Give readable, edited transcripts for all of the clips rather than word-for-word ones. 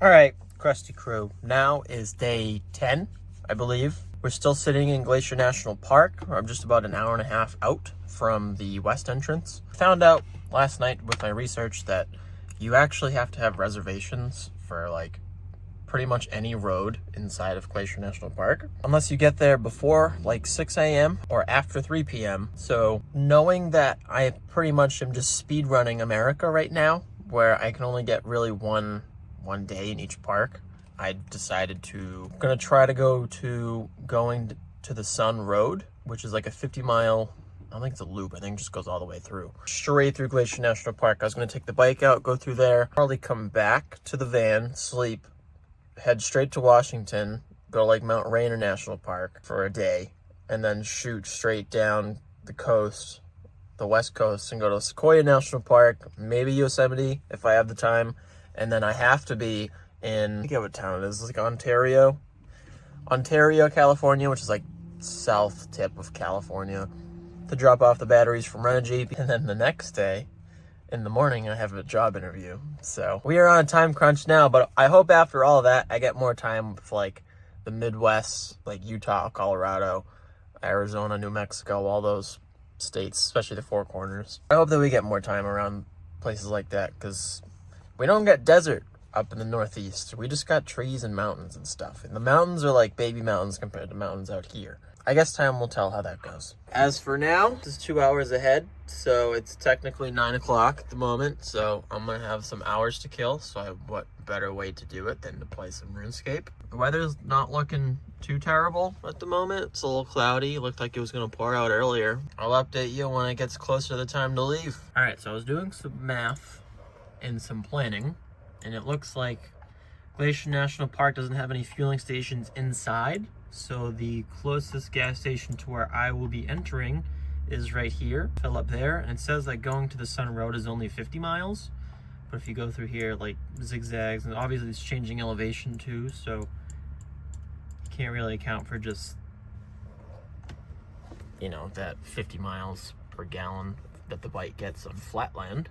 All right, Crusty Crew. Now is day 10, I believe. We're still sitting in Glacier National Park. I'm just about an hour and a half out from the west entrance. Found out last night with my research that you actually have to have reservations for like pretty much any road inside of Glacier National Park, unless you get there before like 6 a.m. or after 3 p.m. So knowing that I pretty much am just speed running America right now, where I can only get really one day in each park, I decided gonna try to going to the Sun Road, which is like a 50-mile, I don't think it's a loop, I think it just goes all the way through, straight through Glacier National Park. I was gonna take the bike out, go through there, probably come back to the van, sleep, head straight to Washington, go to like Mount Rainier National Park for a day, and then shoot straight down the coast, the west coast, and go to Sequoia National Park, maybe Yosemite if I have the time. And then I have to be in, I forget what town it is, like Ontario, California, which is like south tip of California, to drop off the batteries from Renogy. And then the next day, in the morning, I have a job interview. So we are on a time crunch now, but I hope after all that, I get more time with like the Midwest, like Utah, Colorado, Arizona, New Mexico, all those states, especially the Four Corners. I hope that we get more time around places like that, because we don't get desert up in the Northeast. We just got trees and mountains and stuff. And the mountains are like baby mountains compared to mountains out here. I guess time will tell how that goes. As for now, it's 2 hours ahead, so it's technically 9 o'clock at the moment. So I'm gonna have some hours to kill. So what better way to do it than to play some RuneScape? The weather's not looking too terrible at the moment. It's a little cloudy. It looked like it was gonna pour out earlier. I'll update you when it gets closer to the time to leave. All right, so I was doing some math and some planning, and it looks like Glacier National Park doesn't have any fueling stations inside, so the closest gas station to where I will be entering is right here. Fill up there, and it says that going to the Sun Road is only 50 miles, but if you go through here, like zigzags, and obviously it's changing elevation too, so you can't really account for just, you know, that 50 miles per gallon that the bike gets on flatland.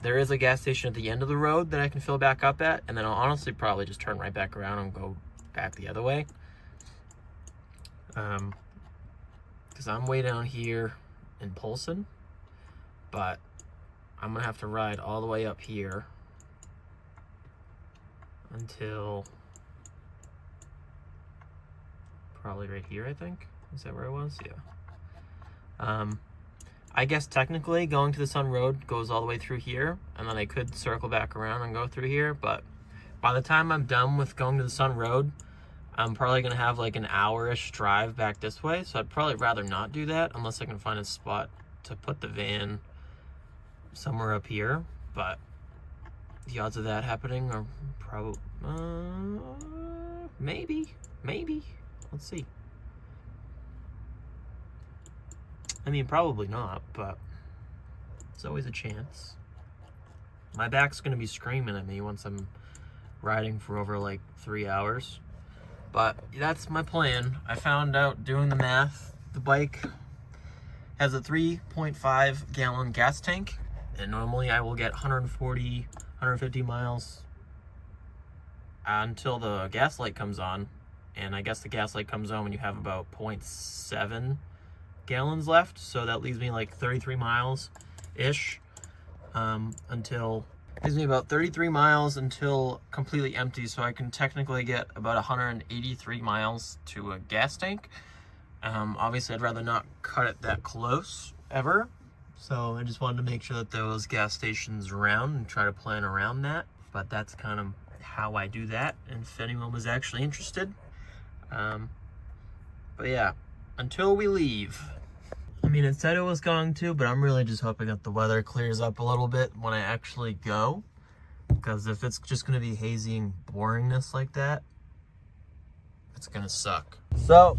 There is a gas station at the end of the road that I can fill back up at, and then I'll honestly probably just turn right back around and go back the other way. Because I'm way down here in Polson, but I'm gonna have to ride all the way up here until probably right here, I think. Is that where I was? Yeah. I guess technically going to the Sun Road goes all the way through here, and then I could circle back around and go through here, but by the time I'm done with going to the Sun Road, I'm probably gonna have like an hour-ish drive back this way, so I'd probably rather not do that unless I can find a spot to put the van somewhere up here, but the odds of that happening are probably, maybe, let's see. I mean, probably not, but it's always a chance. My back's gonna be screaming at me once I'm riding for over like 3 hours. But that's my plan. I found out doing the math, the bike has a 3.5 gallon gas tank, and normally I will get 140, 150 miles until the gas light comes on. And I guess the gas light comes on when you have about 0.7 gallons left, so that leaves me like 33 miles ish leaves me about 33 miles until completely empty, so I can technically get about 183 miles to a gas tank. Obviously I'd rather not cut it that close ever, so I just wanted to make sure that there was gas stations around and try to plan around that. But that's kind of how I do that, and if anyone was actually interested. But yeah, until we leave, I mean, it said it was going to, but I'm really just hoping that the weather clears up a little bit when I actually go. Because if it's just going to be hazy and boringness like that, it's going to suck. So,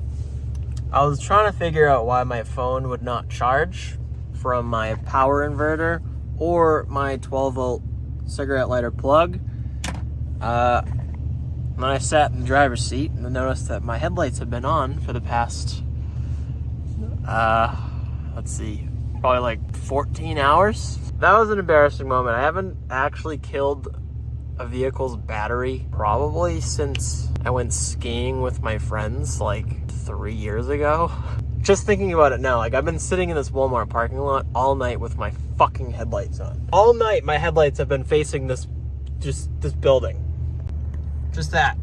I was trying to figure out why my phone would not charge from my power inverter or my 12-volt cigarette lighter plug. Then I sat in the driver's seat and noticed that my headlights have been on for the past, let's see, probably like 14 hours. That was an embarrassing moment. I haven't actually killed a vehicle's battery probably since I went skiing with my friends like 3 years ago. Just thinking about it now, like I've been sitting in this Walmart parking lot all night with my fucking headlights on. All night my headlights have been facing this building. Just that.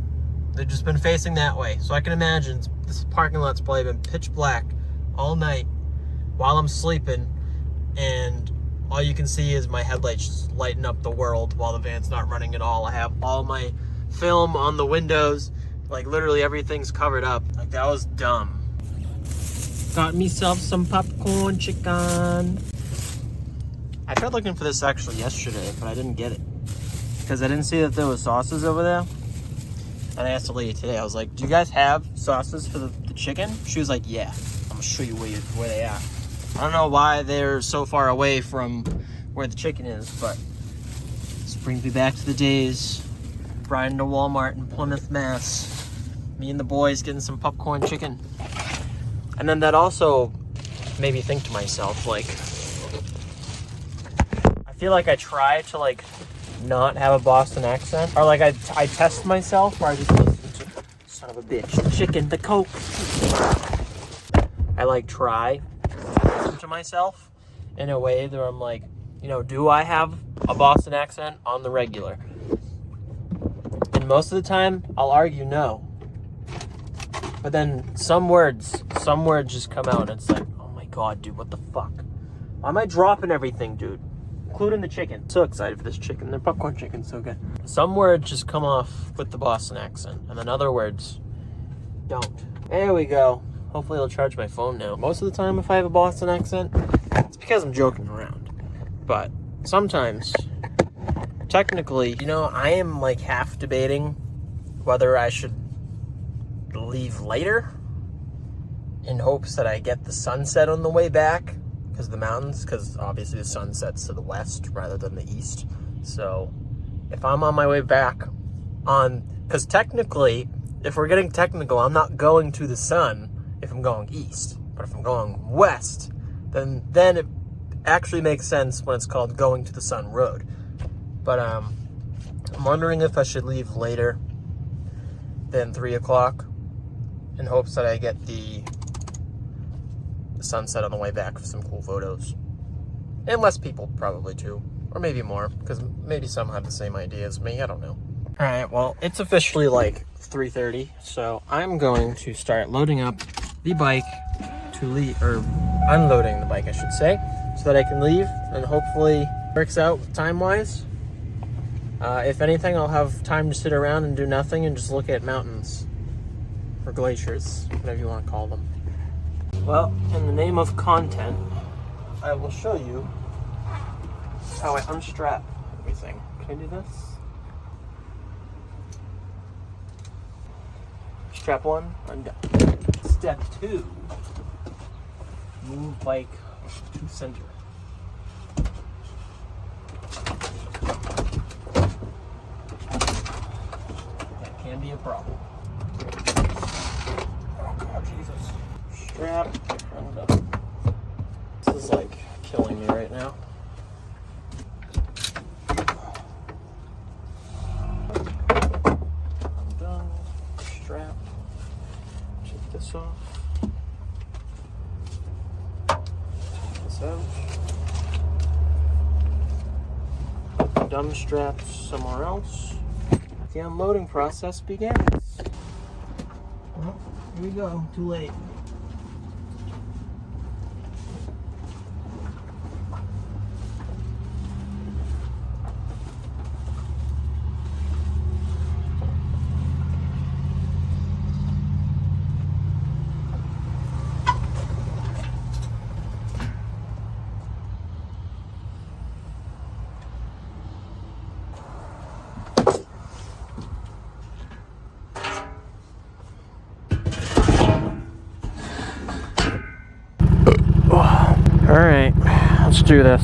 They've just been facing that way. So I can imagine this parking lot's probably been pitch black all night while I'm sleeping, and all you can see is my headlights just lighting up the world while the van's not running at all. I have all my film on the windows, like literally everything's covered up. Like that was dumb. Got myself some popcorn chicken. I tried looking for this actually yesterday, but I didn't get it because I didn't see that there was sauces over there. And I asked the lady today, I was like, do you guys have sauces for the chicken? She was like, yeah. I'm gonna show you where they are. I don't know why they're so far away from where the chicken is, but this brings me back to the days riding to Walmart in Plymouth, Mass. Me and the boys getting some popcorn chicken. And then that also made me think to myself, like, I feel like I try to like not have a Boston accent, or like I test myself, or I just listen to, son of a bitch, the chicken, the Coke. I like try to myself in a way that I'm like, you know, do I have a Boston accent on the regular? And most of the time I'll argue no, but then some words just come out and it's like, oh my god, dude, what the fuck, why am I dropping everything, dude, including the chicken? So excited for this chicken. The popcorn chicken's so good. Some words just come off with the Boston accent, and then other words don't. There we go. Hopefully it'll charge my phone now. Most of the time if I have a Boston accent, it's because I'm joking around. But sometimes, technically, you know, I am like half debating whether I should leave later in hopes that I get the sunset on the way back because of the mountains, because obviously the sun sets to the west rather than the east. So if I'm on my way back because technically, if we're getting technical, I'm not going to the sun if I'm going east, but if I'm going west, then it actually makes sense when it's called going to the sun road. But I'm wondering if I should leave later than 3 o'clock in hopes that I get the sunset on the way back for some cool photos, and less people probably too, or maybe more, because maybe some have the same idea as me. I don't know. All right, well, it's officially like 3:30, so I'm going to start loading up the bike to leave, or unloading the bike, I should say, so that I can leave, and hopefully it works out time-wise. If anything, I'll have time to sit around and do nothing and just look at mountains, or glaciers, whatever you want to call them. Well, in the name of content, I will show you how I unstrap everything. Can I do this? Strap 1, undone. Step 2, move bike to center. That can be a problem. Oh god, Jesus. Strap undone. This is like killing me right now. Undone. Strap. Take this off. Take this out. Dumb straps somewhere else. The unloading process begins. Well, here we go. Too late. All right, let's do this.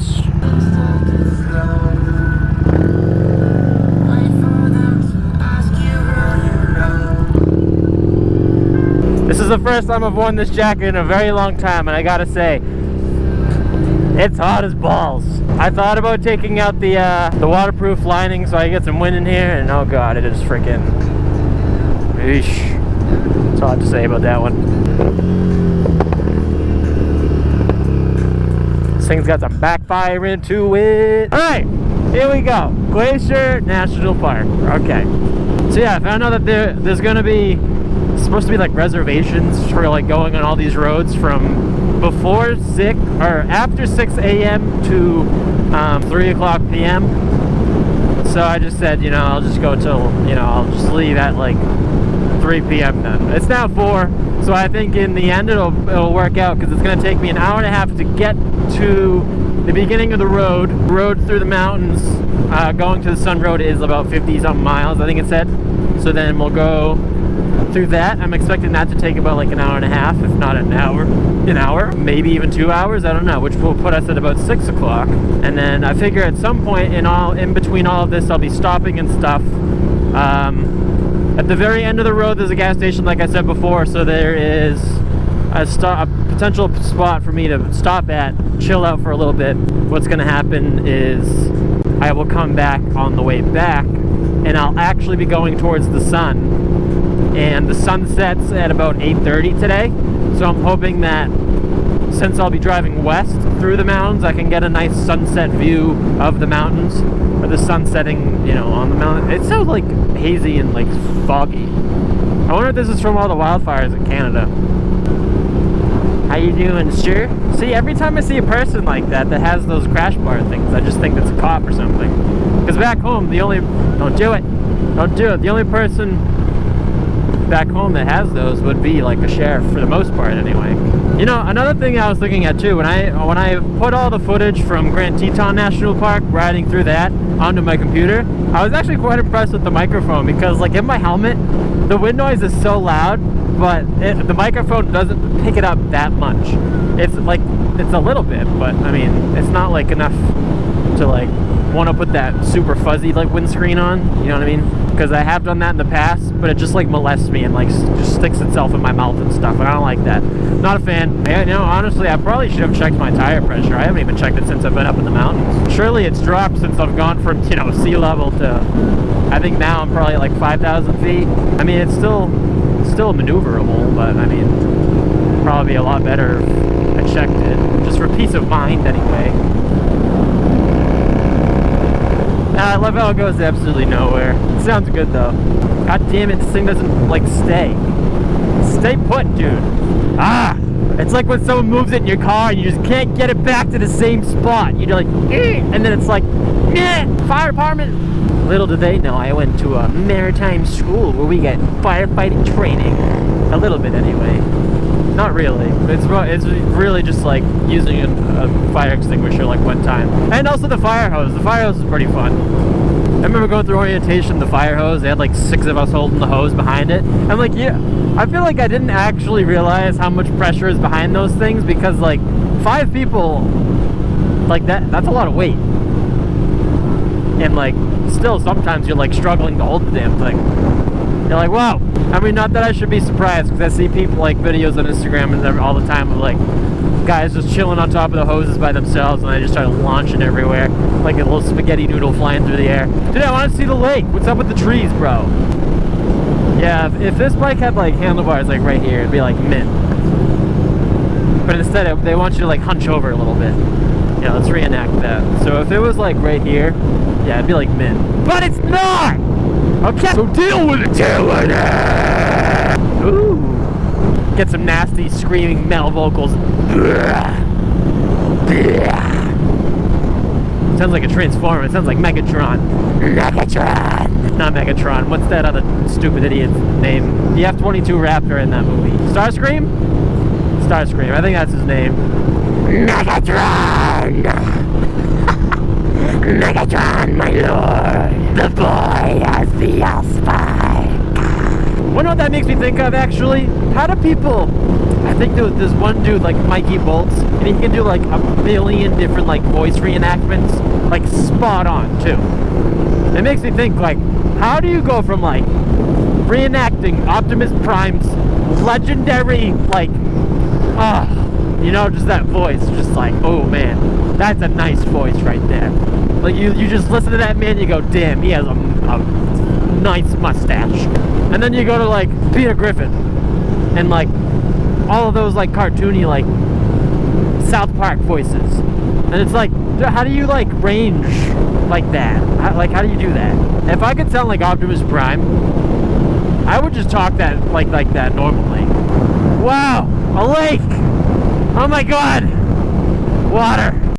This is the first time I've worn this jacket in a very long time, and I gotta say, It's hot as balls. I thought about taking out the waterproof lining so I get some wind in here, and oh god, it is freaking... Eesh. That's all I have to say about that one. This thing's got some backfire into it. Alright, here we go. Glacier National Park. Okay. So yeah, I found out that there's gonna be supposed to be like reservations for like going on all these roads from before 6 or after 6 a.m. to 3 o'clock p.m. So I just said, you know, I'll just go till, you know, I'll just leave at like 3 p.m. then. It's now 4, so I think in the end it'll work out, because it's gonna take me an hour and a half to get to the beginning of the road through the mountains. Going to the Sun Road is about 50-something miles, I think it said. So then we'll go through that. I'm expecting that to take about like an hour and a half, if not an hour, maybe even 2 hours, I don't know, which will put us at about 6 o'clock. And then I figure at some point in between all of this, I'll be stopping and stuff. At the very end of the road, there's a gas station, like I said before, so there is a potential spot for me to stop at, chill out for a little bit. What's going to happen is I will come back on the way back, and I'll actually be going towards the sun. And the sun sets at about 8:30 today, so I'm hoping that since I'll be driving west through the mountains, I can get a nice sunset view of the mountains, or the sun setting, you know, on the mountain. It sounds like hazy and like foggy. I wonder if this is from all the wildfires in Canada. How you doing, sir? See, every time I see a person like that has those crash bar things, I just think it's a cop or something. Because back home, the only person back home that has those would be like a sheriff, for the most part anyway. You know, another thing I was looking at too, when I put all the footage from Grand Teton National Park, riding through that onto my computer, I was actually quite impressed with the microphone, because like in my helmet, the wind noise is so loud, but the microphone doesn't pick it up that much. It's like, it's a little bit, but I mean, it's not like enough to like want to put that super fuzzy like windscreen on, you know what I mean? Because I have done that in the past, but it just like molests me and like just sticks itself in my mouth and stuff, and I don't like that. Not a fan. You know, honestly, I probably should have checked my tire pressure. I haven't even checked it since I've been up in the mountains. Surely it's dropped since I've gone from, you know, sea level to, I think now I'm probably at like 5,000 feet. I mean, it's still maneuverable, but I mean, probably be a lot better if I checked it, just for peace of mind anyway. I love how it goes absolutely nowhere. It sounds good though. God damn it, this thing doesn't like stay. Stay put, dude. Ah! It's like when someone moves it in your car and you just can't get it back to the same spot. You're like, and then it's like, fire department. Little do they know, I went to a maritime school where we get firefighting training. A little bit anyway. Not really. It's really just like using a fire extinguisher like one time. And also the fire hose. The fire hose is pretty fun. I remember going through orientation, the fire hose, they had like 6 of us holding the hose behind it. I'm like, yeah, I feel like I didn't actually realize how much pressure is behind those things, because like 5 people, like that's a lot of weight. And like, still sometimes you're like struggling to hold the damn thing. You're like, wow. I mean, not that I should be surprised, because I see people like videos on Instagram and all the time of like guys just chilling on top of the hoses by themselves, and they just start launching everywhere like a little spaghetti noodle flying through the air. Dude, I want to see the lake. What's up with the trees, bro? Yeah, if this bike had like handlebars like right here, it'd be like mint. But instead, they want you to like hunch over a little bit. Yeah, let's reenact that. So if it was like right here, yeah, it'd be like mint. But it's not! Okay, so deal with it! Deal with it! Ooh. Get some nasty screaming metal vocals. Sounds like a Transformer. It sounds like Megatron. Megatron! Not Megatron. What's that other stupid idiot's name? The F-22 Raptor in that movie. Starscream? Starscream. I think that's his name. Megatron! Megatron, my lord! The boy has the Allspike! Wonder what that makes me think of, actually? How do people... I think there's one dude, like Mikey Bolts, and he can do like a million different like voice reenactments, like spot on, too. It makes me think, like, how do you go from like reenacting Optimus Prime's legendary, like, You know, just that voice, just like, oh man, that's a nice voice right there. Like you just listen to that man, you go, damn, he has a nice mustache. And then you go to like Peter Griffin and like all of those like cartoony like South Park voices, and it's like, how do you like range like that? How do you do that? If I could sound like Optimus Prime, I would just talk that like that normally. Wow, a lake! Oh my god! Water!